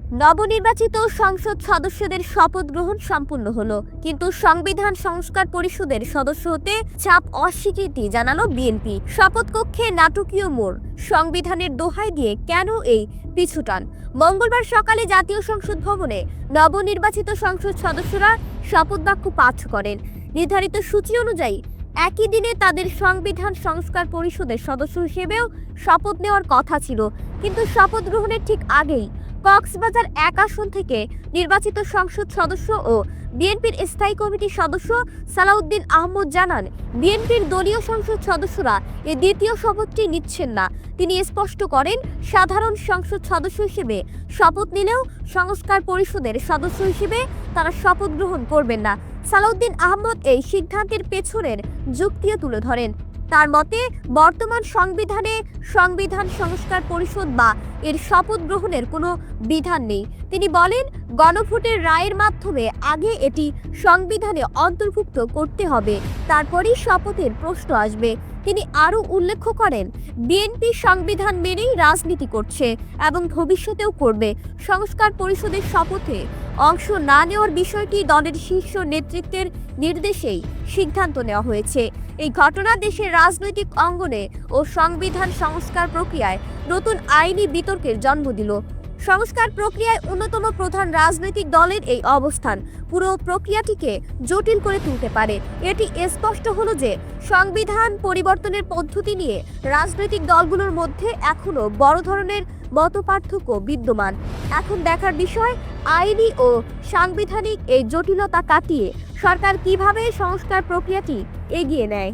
নবনির্বাচিত সংসদ সদস্যদের শপথ গ্রহণ সম্পূর্ণ হলো, কিন্তু সংবিধান সংস্কার পরিষদের সদস্য হতে চাপ অস্বীকৃতি জানালো বিএনপি। শপথ কক্ষে নাটকীয় মোড়, সংবিধানের দোহাই দিয়ে কেন এই পিছুটান? মঙ্গলবার সকালে জাতীয় সংসদ ভবনে নবনির্বাচিত সংসদ সদস্যরা শপথ বাক্য পাঠ করেন। নির্ধারিত সূচি অনুযায়ী একই দিনে তাদের সংবিধান সংস্কার পরিষদের সদস্য হিসেবেও শপথ নেওয়ার কথা ছিল, কিন্তু শপথ গ্রহণের ঠিক আগেই কক্সবাজার ১ আসন থেকে নির্বাচিত সংসদ সদস্য ও বিএনপির স্থায়ী কমিটির সদস্য সালাউদ্দিন আহমদ জানান, বিএনপির দলীয় সংসদ সদস্যরা এই দ্বিতীয় শপথটি নিচ্ছেন না। তিনি স্পষ্ট করেন, সাধারণ সংসদ সদস্য হিসেবে শপথ নিলেও সংস্কার পরিষদের সদস্য হিসেবে তারা শপথ গ্রহণ করবেন না। সালাউদ্দিন আহমদ এই সিদ্ধান্তের পেছনের যুক্তিও তুলে ধরেন। তার মতে, বর্তমান সংবিধানে সংবিধান সংস্কার পরিষদ বা এর শপথ গ্রহণের কোনো বিধান নেই। তিনি বলেন, গণভোটের রায়ের মাধ্যমে আগে এটি সংবিধানে অন্তর্ভুক্ত করতে হবে, তারপরেই শপথের প্রশ্ন আসবে। তিনি আরও উল্লেখ করেন, বিএনপি সংবিধান মেনেই রাজনীতি করছে এবং ভবিষ্যতেও করবে। সংস্কার পরিষদের শপথে অংশ না নেওয়ার বিষয়টি দলের শীর্ষ নেতৃত্বের নির্দেশেই সিদ্ধান্ত নেওয়া হয়েছে। এই ঘটনা দেশের রাজনৈতিক অঙ্গনে ও সংবিধান সংস্কার প্রক্রিয়ায় নতুন আইনি বিতর্কের জন্ম দিল। সংস্কার প্রক্রিয়ায় অন্যতম প্রধান রাজনৈতিক দলের এই অবস্থান পুরো প্রক্রিয়াটিকে জটিল করে তুলতে পারে। এটি স্পষ্ট হলো যে সংবিধান পরিবর্তনের পদ্ধতি নিয়ে রাজনৈতিক দলগুলোর মধ্যে এখনো বড় ধরনের মতপার্থক্য বিদ্যমান। এখন দেখার বিষয়, আইনি ও সাংবিধানিক এই জটিলতা কাটিয়ে সরকার কিভাবে সংস্কার প্রক্রিয়াটি এগিয়ে নেয়।